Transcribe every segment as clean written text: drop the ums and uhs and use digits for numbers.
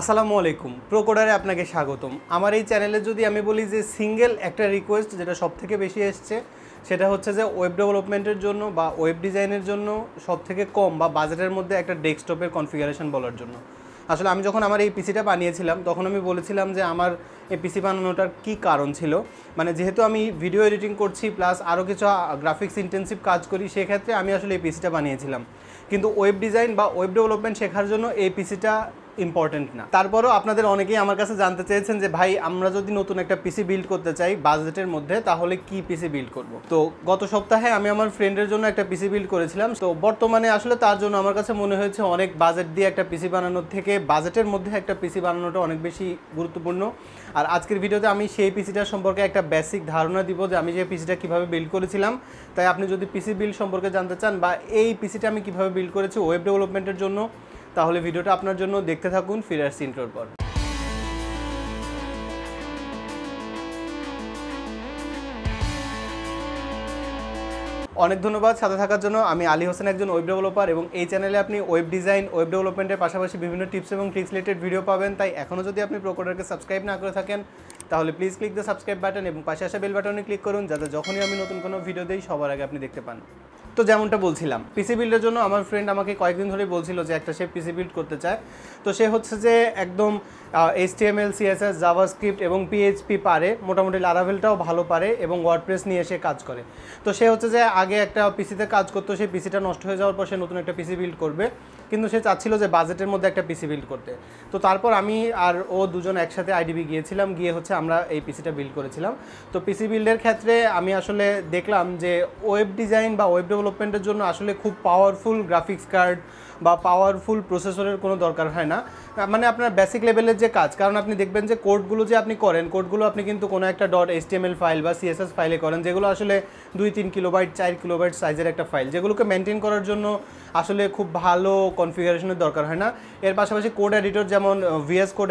আসসালামু আলাইকুম প্রোকোডারে আপনাকে স্বাগতম। আমার এই চ্যানেলে যদি আমি বলি যে সিঙ্গেল একটা রিকোয়েস্ট যেটা সবথেকে বেশি এসছে সেটা হচ্ছে যে ওয়েব ডেভেলপমেন্টের জন্য বা ওয়েব ডিজাইনের জন্য সবথেকে কম বা বাজেটের মধ্যে একটা ডেস্কটপের কনফিগারেশন বলার জন্য। আসলে আমি যখন আমার এই পিসিটা বানিয়েছিলাম তখন আমি বলেছিলাম যে আমার এই পিসি বানানোটার কী কারণ ছিল, মানে যেহেতু আমি ভিডিও এডিটিং করছি প্লাস আরও কিছু গ্রাফিক্স ইন্টেন্সিভ কাজ করি, সেক্ষেত্রে আমি আসলে এই পিসিটা বানিয়েছিলাম। কিন্তু ওয়েব ডিজাইন বা ওয়েব ডেভেলপমেন্ট শেখার জন্য এই পিসিটা ইম্পর্টেন্ট না। তারপরও আপনাদের অনেকেই আমার কাছে জানতে চেয়েছেন যে ভাই আমরা যদি নতুন একটা পিসি বিল্ড করতে চাই বাজেটের মধ্যে তাহলে কি পিসি বিল্ড করব। তো গত সপ্তাহে আমি আমার ফ্রেন্ডের জন্য একটা পিসি বিল্ড করেছিলাম। তো বর্তমানে আসলে তার জন্য আমার কাছে মনে হয়েছে অনেক বাজেট দিয়ে একটা পিসি বানানোর থেকে বাজেটের মধ্যে একটা পিসি বানানোটা অনেক বেশি গুরুত্বপূর্ণ। আর আজকের ভিডিওতে আমি সেই পিসিটার সম্পর্কে একটা বেসিক ধারণা দিব যে আমি যে পিসিটা কীভাবে বিল্ড করেছিলাম। তাই আপনি যদি পিসি বিল্ড সম্পর্কে জানতে চান বা এই পিসিটা আমি কীভাবে বিল্ড করেছি ওয়েব ডেভেলপমেন্টের জন্য, তাহলে ভিডিওটা আপনার জন্য দেখতে থাকুন। ফিরে আসছি ইন্ট্রোর পর। অনেক ধন্যবাদ সাথে থাকার জন্য। আমি আলী হোসেন, একজন ওয়েব ডেভেলপার, এবং এই চ্যানেলে আপনি ওয়েব ডিজাইন, ওয়েব ডেভেলপমেন্টের পাশাপাশি বিভিন্ন টিপস এবং ট্রিক্স রিলেটেড ভিডিও পাবেন। তাই এখনও যদি আপনি প্রোকোডারকে সাবস্ক্রাইব না করে থাকেন তাহলে please click the subscribe button এবং পাশে আসা বেল বাটনে ক্লিক করুন যাতে যখনই আমি নতুন কোনো ভিডিও দিই সবার আগে আপনি দেখতে পান। তো যেমনটা বলছিলাম, পিসি বিল্ডের জন্য আমার ফ্রেন্ড আমাকে কয়েকদিন ধরেই বলছিল যে একটা সে পিসি বিল্ড করতে চায়। তো সে হচ্ছে যে একদম HTML, CSS, জাভাস্ক্রিপ্ট এবং PHP পারে, মোটামুটি লারাভেলটাও ভালো পারে এবং ওয়ার্ডপ্রেস নিয়ে সে কাজ করে। তো সে হচ্ছে যে আগে একটা পিসিতে কাজ করতো, সেই পিসিটা নষ্ট হয়ে যাওয়ার পর সে নতুন একটা পিসি বিল্ড করবে, কিন্তু সে চাচ্ছিল যে বাজেটের মধ্যে একটা পিসি বিল্ড করতে। তো তারপর আমি আর ও দুজন একসাথে IDB গিয়েছিলাম, গিয়ে হচ্ছে আমরা এই পিসিটা বিল্ড করেছিলাম। তো পিসি বিল্ডের ক্ষেত্রে আমি আসলে দেখলাম যে ওয়েব ডিজাইন বা ওয়েব ডেভেলপমেন্টের জন্য আসলে খুব পাওয়ারফুল গ্রাফিক্স কার্ড বা পাওয়ারফুল প্রসেসরের কোনো দরকার হয় না। মানে আপনার বেসিক লেভেলের যে কাজ, কারণ আপনি দেখবেন যে কোডগুলো যে আপনি করেন, কোডগুলো আপনি কিন্তু কোনো একটা .html ফাইল বা CSS ফাইলে করেন, যেগুলো আসলে 2-3 কিলোবাইট 4 কিলোবাইট সাইজের একটা ফাইল, যেগুলোকে মেনটেন করার জন্য আসলে খুব ভালো কনফিগারেশনের দরকার হয় না। এর পাশাপাশি কোড এডিটর, যেমন VS কোড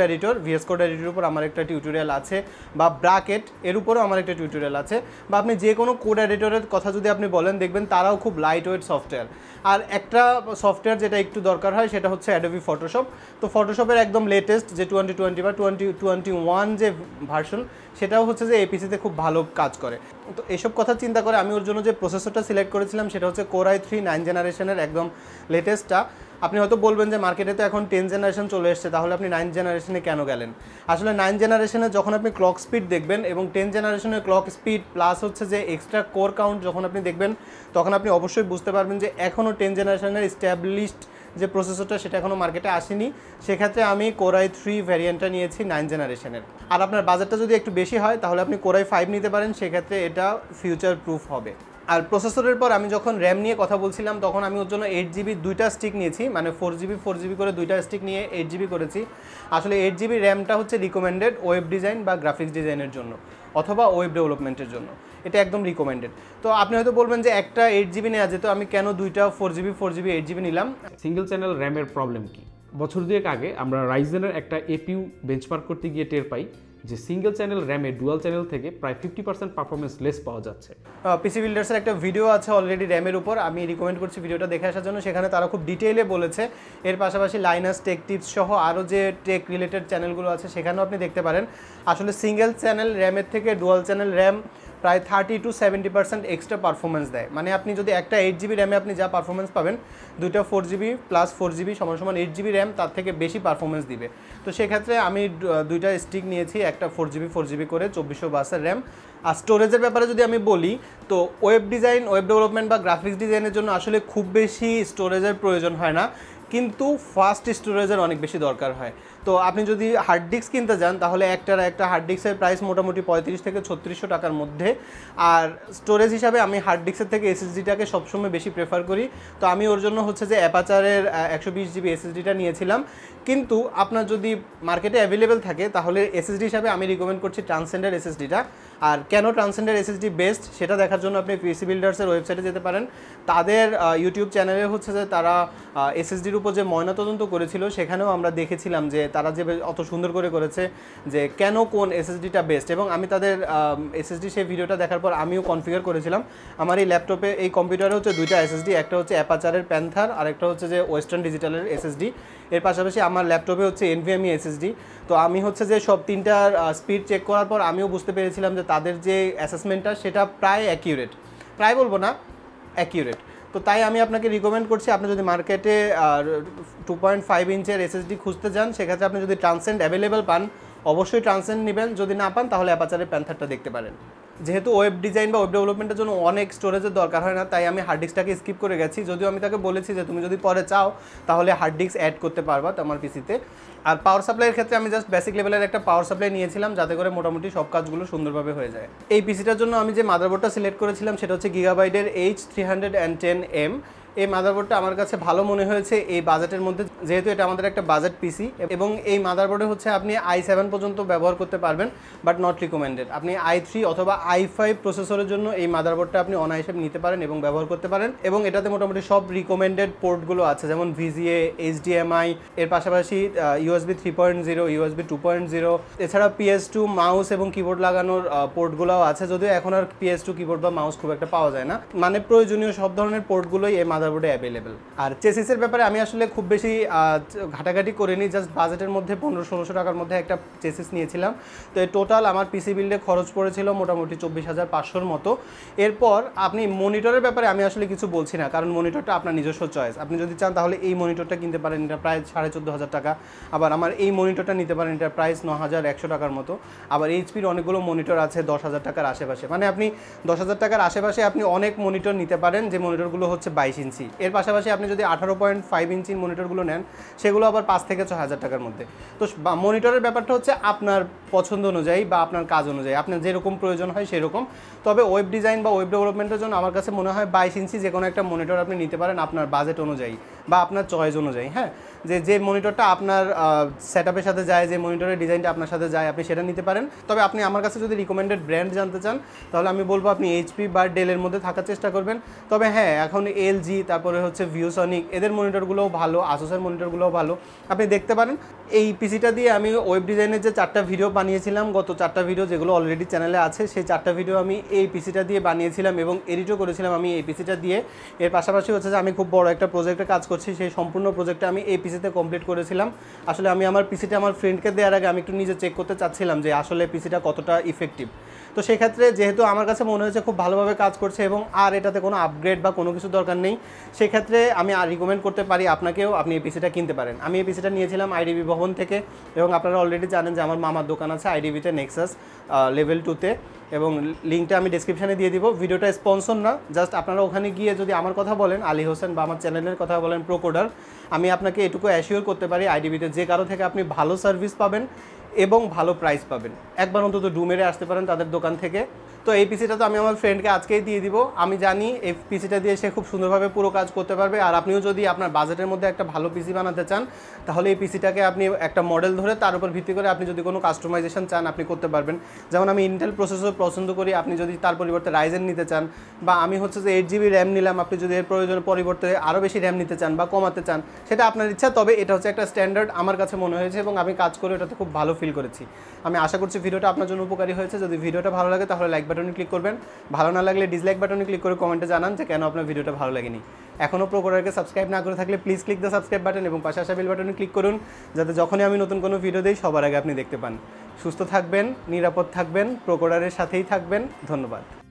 এডিটর উপর আমার একটা টিউটোরিয়াল আছে, বা ব্র্যাকেট এর উপরও আমার একটা টিউটোরিয়াল আছে, বা আপনি যে কোনো কোড এডিটরের কথা যদি আপনি বলেন দেখবেন তারাও খুব লাইট ওয়েট সফটওয়্যার। আর একটা সফটওয়্যার যেটা একটু দরকার হয় সেটা হচ্ছে অ্যাডোবি ফটোশপ। তো ফটোশপের একদম লেটেস্ট যে 2020 বা 2021 যে ভার্সন, সেটাও হচ্ছে যে এপিসিতে খুব ভালো কাজ করে। তো এসব কথা চিন্তা করে আমি ওর জন্য যে প্রসেসরটা সিলেক্ট করেছিলাম সেটা হচ্ছে Core i3 9 জেনারেশনের একদম লেটেস্টটা। আপনি হয়তো বলবেন যে মার্কেটে তো এখন 10 জেনারেশন চলে এসছে, তাহলে আপনি 9 জেনারেশনে কেন গেলেন? আসলে 9 জেনারেশনে যখন আপনি ক্লক স্পিড দেখবেন এবং 10 জেনারেশনের ক্লক স্পিড প্লাস হচ্ছে যে এক্সট্রা কোর কাউন্ট যখন আপনি দেখবেন, তখন আপনি অবশ্যই বুঝতে পারবেন যে এখনও 10 জেনারেশনের এস্টাবলিশড যে প্রসেসরটা সেটা এখনও মার্কেটে আসেনি। সেক্ষেত্রে আমি Core i3 ভ্যারিয়েন্টটা নিয়েছি 9 জেনারেশনের। আর আপনার বাজেটটা যদি একটু বেশি হয় তাহলে আপনি Core i5 নিতে পারেন, সেক্ষেত্রে এটা ফিউচার প্রুফ হবে। আর প্রসেসরের পর আমি যখন র্যাম নিয়ে কথা বলছিলাম তখন আমি ওর জন্য 8GB দুইটা স্টিক নিয়েছি, মানে 4GB করে দুইটা স্টিক নিয়ে 8GB করেছি। আসলে 8GB র্যামটা হচ্ছে রিকমেন্ডেড ওয়েব ডিজাইন বা গ্রাফিক্স ডিজাইনের জন্য অথবা ওয়েব ডেভেলপমেন্টের জন্য, এটা একদম রিকমেন্ডেড। তো আপনি হয়তো বলবেন যে একটা 8GB নেওয়া যেত, আমি কেন দুইটা 4GB 8GB নিলাম? সিঙ্গেল চ্যানেল র্যামের প্রবলেম কি? বছর দুয়েক আগে আমরা রাইজেনের একটা এপিইউ বেঞ্চমার্ক করতে গিয়ে টের পাই যে সিঙ্গেল চ্যানেল র্যামে ডুয়াল চ্যানেল থেকে প্রায় 50% পারফরমেন্স লেস পাওয়া যাচ্ছে। পিসি বিল্ডার্সের একটা ভিডিও আছে অলরেডি র্যামের উপর, আমি রিকমেন্ড করছি ভিডিওটা দেখে আসার জন্য। সেখানে তারা খুব ডিটেইলে বলেছে। এর পাশাপাশি লাইনাস টেক টিপস সহ আরও যে টেক রিলেটেড চ্যানেলগুলো আছে সেখানেও আপনি দেখতে পারেন। আসলে সিঙ্গেল চ্যানেল র্যামের থেকে ডুয়াল চ্যানেল র্যাম প্রায় 30 to 70% এক্সট্রা পারফরমেন্স দেয়। মানে আপনি যদি একটা 8GB র্যামে আপনি যা পারফরমেন্স পাবেন, দুইটা 4GB প্লাস 4GB সমান 8GB র্যাম তার থেকে বেশি পারফরমেন্স দিবে। তো সেক্ষেত্রে আমি দুইটা স্টিক নিয়েছি, একটা 4GB করে 2400 র্যাম। আর স্টোরেজের ব্যাপারে যদি আমি বলি, তো ওয়েব ডিজাইন, ওয়েব ডেভেলপমেন্ট বা গ্রাফিক্স ডিজাইনের জন্য আসলে খুব বেশি স্টোরেজের প্রয়োজন হয় না, কিন্তু ফাস্ট স্টোরেজের অনেক বেশি দরকার হয়। তো আপনি যদি হার্ড ডিস্ক কিনতে যান তাহলে একটা হার্ড ডিস্কের প্রাইস মোটামুটি 35 থেকে 3600 টাকার মধ্যে। আর স্টোরেজ হিসাবে আমি হার্ড ডিস্কের থেকে SSDটাকে সবসময় বেশি প্রেফার করি। তো আমি ওর জন্য হচ্ছে যে অ্যাপাচারের 120GB SSDটা নিয়েছিলাম। কিন্তু আপনার যদি মার্কেটে অ্যাভেলেবেল থাকে তাহলে SSD হিসাবে আমি রিকমেন্ড করছি ট্রান্সেন্ডের SSDটা। আর কেন ট্রান্সেন্ডের এসএসডি বেস্ট সেটা দেখার জন্য আপনি পিসি বিল্ডার্সের ওয়েবসাইটে যেতে পারেন। তাদের ইউটিউব চ্যানেলে হচ্ছে যে তারা এসএসডির উপর যে ময়নাতদন্ত করেছিল সেখানেও আমরা দেখেছিলাম যে তারা যে অত সুন্দর করে করেছে যে কেন কোন এসএসডিটা বেস্ট, এবং আমি তাদের এসএসডি সেই ভিডিওটা দেখার পর আমিও কনফিগার করেছিলাম। আমার এই ল্যাপটপে এই কম্পিউটারে হচ্ছে দুইটা এসএসডি, একটা হচ্ছে অ্যাপাচারের প্যান্থার আর একটা হচ্ছে যে ওয়েস্টার্ন ডিজিটালের এসএসডি। এর পাশাপাশি আমার ল্যাপটপে হচ্ছে এনভিএমই এসএসডি। তো আমি হচ্ছে যে সব তিনটার স্পিড চেক করার পর আমিও বুঝতে পেরেছিলাম যে তাদের যে অ্যাসেসমেন্টটা সেটা প্রায় অ্যাকিউরেট, প্রায় বলবো না, অ্যাকিউরেট। তো তাই আমি আপনাকে রিকমেন্ড করছি, আপনি যদি মার্কেটে 2.5 ইঞ্চের এসএসডি খুঁজতে যান সেক্ষেত্রে আপনি যদি ট্রান্সেন্ড অ্যাভেলেবেল পান অবশ্যই ট্রান্সেন্ড নেবেন, যদি না পান তাহলে অ্যাপাচারের প্যান্থারটা দেখতে পারেন। যেহেতু ওয়েব ডিজাইন বা ওয়েব ডেভেলপমেন্টের জন্য অনেক স্টোরেজের দরকার হয় না, তাই আমি হার্ড ডিস্কটাকে স্কিপ করে গেছি। যদিও আমি তাকে বলেছি যে তুমি যদি পরে চাও তাহলে হার্ড ডিস্ক অ্যাড করতে পারবা তোমার পিসিতে। আর পাওয়ার সাপ্লাইয়ের ক্ষেত্রে আমি জাস্ট বেসিক লেভেলের একটা পাওয়ার সাপ্লাই নিয়েছিলাম যাতে করে মোটামুটি সব কাজগুলো সুন্দরভাবে হয়ে যায়। এই পিসিটার জন্য আমি যে মাদারবোর্ডটা সিলেক্ট করেছিলাম সেটা হচ্ছে গিগাবাইটের H310M। এই মাদারবোর্ডটা আমার কাছে ভালো মনে হয়েছে এই বাজেটের মধ্যে, যেহেতু এটা আমাদের একটা বাজেট পিসি, এবং এই মাদারবোর্ডে হচ্ছে আপনি i7 পর্যন্ত ব্যবহার করতে পারবেন, বাট নট রিকমেন্ডেড। আপনি i3 অথবা i5 প্রসেসরের জন্য এই মাদারবোর্ডটা আপনি অনায়াসে নিতে পারেন এবং ব্যবহার করতে পারেন, এবং এটাতে মোটামুটি সব রিকমেন্ডেড পোর্টগুলো আছে, যেমন VGA, HDMI, এর পাশাপাশি USB 3.0, USB 2.0, এছাড়া PS2 মাউস এবং কিবোর্ড লাগানোর পোর্টগুলোও আছে, যদিও এখন আর PS2 কিবোর্ড বা মাউস খুব একটা পাওয়া যায় না। মানে প্রয়োজনীয় সব ধরনের পোর্টগুলোই এই মাদারবোর্ডে অ্যাভেলেবেল। আর চেসিসের ব্যাপারে আমি আসলে খুব বেশি ঘাটাঘাটি করিনি, জাস্ট বাজেটের মধ্যে 1500-1600 টাকার মধ্যে একটা চেসিস নিয়েছিলাম। তো এই টোটাল আমার পিসি বিল্ডে খরচ পড়েছিল মোটামুটি 24,500-র মতো। এরপর আপনি মনিটরের ব্যাপারে আমি আসলে কিছু বলছি না, কারণ মনিটরটা আপনার নিজস্ব চয়েস। আপনি যদি চান তাহলে এই মনিটরটা কিনতে পারেন, এটা প্রায় 14,500 টাকা। আবার আমার এই মনিটরটা নিতে পারেন, এটা প্রাইস 9,100 টাকার মতো। আবার এইচপির অনেকগুলো মনিটর আছে 10,000 টাকার আশেপাশে, মানে আপনি 10,000 টাকার আশেপাশে আপনি অনেক মনিটর নিতে পারেন, যে মনিটরগুলো হচ্ছে 22 ইঞ্চি। এর পাশাপাশি আপনি যদি 18.5 ইঞ্চির মনিটরগুলো নেন সেগুলো আবার 5 থেকে 6,000 টাকার মধ্যে। তো মনিটরের ব্যাপারটা হচ্ছে আপনার পছন্দ অনুযায়ী বা আপনার কাজ অনুযায়ী, আপনার যেরকম প্রয়োজন হয় সেরকম। তবে ওয়েব ডিজাইন বা ওয়েব ডেভেলপমেন্টের জন্য আমার কাছে মনে হয় 22 ইঞ্চি যে কোনো একটা মনিটর আপনি নিতে পারেন আপনার বাজেট অনুযায়ী বা আপনার চয়েস অনুযায়ী। হ্যাঁ, যে মনিটরটা আপনার সেটআপের সাথে যায়, যে মনিটরের ডিজাইনটা আপনার সাথে যায়, আপনি সেটা নিতে পারেন। তবে আপনি আমার কাছে যদি রিকমেন্ডেড ব্র্যান্ড জানতে চান তাহলে আমি বলবো আপনি এইচপি বা ডেলের মধ্যে থাকার চেষ্টা করবেন। তবে হ্যাঁ, এখন এলজি, তারপরে হচ্ছে ভিউসনিক, এদের মনিটরগুলোও ভালো, আসুসের মনিটরগুলোও ভালো, আপনি দেখতে পারেন। এই পিসিটা দিয়ে আমি ওয়েব ডিজাইনের যে 4টা ভিডিও বানিয়েছিলাম, গত 4টা ভিডিও যেগুলো অলরেডি চ্যানেলে আছে, সেই 4টা ভিডিও আমি এই পিসিটা দিয়ে বানিয়েছিলাম এবং এডিটও করেছিলাম আমি এই পিসিটা দিয়ে। এর পাশাপাশি হচ্ছে যে আমি খুব বড় একটা প্রজেক্টে কাজ করছি, সেই সম্পূর্ণ প্রজেক্টটা আমি এই পিসিতে কমপ্লিট করেছিলাম। আসলে আমি আমার পিসিটা আমার ফ্রেন্ডকে দেওয়ার আগে আমি একটু নিজে চেক করতে চাচ্ছিলাম যে আসলে পিসিটা কতটা ইফেক্টিভ। তো সেক্ষেত্রে যেহেতু আমার কাছে মনে হয়েছে খুব ভালোভাবে কাজ করছে এবং আর এটাতে কোনো আপগ্রেড বা কোনো কিছু দরকার নেই, সেক্ষেত্রে আমি আর রিকমেন্ড করতে পারি আপনাকেও আপনি এই পিসিটা কিনতে পারেন। আমি এই পিসিটা নিয়েছিলাম আইডিবি ভবন থেকে, এবং আপনারা অলরেডি জানেন যে আমার মামার দোকান আছে আইডিবিতে, নেক্সাস লেভেল 2-তে, এবং লিঙ্কটা আমি ডেসক্রিপশানে দিয়ে দিব। ভিডিওটা স্পন্সর না, জাস্ট আপনারা ওখানে গিয়ে যদি আমার কথা বলেন, আলী হোসেন, বা আমার চ্যানেলের কথা বলেন প্রোকোডার, আমি আপনাকে এটুকু অ্যাসিওর করতে পারি আইডিবিতে যে কারো থেকে আপনি ভালো সার্ভিস পাবেন এবং ভালো প্রাইস পাবেন। একবার অন্তত মেরে আসতে পারেন তাদের দোকান থেকে। তো এই পিসিটা তো আমি আমার ফ্রেন্ডকে আজকেই দিয়ে দিব। আমি জানি এই পিসিটা দিয়ে সে খুব সুন্দরভাবে পুরো কাজ করতে পারবে। আর আপনিও যদি আপনার বাজেটের মধ্যে একটা ভালো পিসি বানাতে চান তাহলে এই পিসিটাকে আপনি একটা মডেল ধরে তার উপর ভিত্তি করে আপনি যদি কোনো কাস্টমাইজেশন চান আপনি করতে পারবেন। যেমন আমি ইন্টেল প্রসেসর পছন্দ করি, আপনি যদি তার পরিবর্তে রাইজেন নিতে চান, বা আমি হচ্ছে যে 8GB র্যাম নিলাম, আপনি যদি এর প্রয়োজনের পরিবর্তে আরও বেশি র্যাম নিতে চান বা কমাতে চান সেটা আপনার ইচ্ছা। তবে এটা হচ্ছে একটা স্ট্যান্ডার্ড আমার কাছে মনে হয়েছে এবং আমি কাজ করে ওটাতে খুব ভালো ফিল করেছি। আমি আশা করছি ভিডিওটা আপনার জন্য উপকারী হয়েছে। যদি ভিডিওটা ভালো লাগে তাহলে লাইক বাটনে ক্লিক করবেন, ভালো না লাগলে ডিসলাইক বাটনে ক্লিক করে কমেন্টে জানান যে কেন আপনার ভিডিওটা ভালো লাগেনি। এখনও প্রোকোডারকে সাবস্ক্রাইব না করে থাকলে please click the subscribe button এবং পাশে আসা বেল বাটনে ক্লিক করুন, যাতে যখনই আমি নতুন কোনো ভিডিও দিই সবার আগে আপনি দেখতে পান। সুস্থ থাকবেন, নিরাপদ থাকবেন, প্রোকোডারের সাথেই থাকবেন। ধন্যবাদ।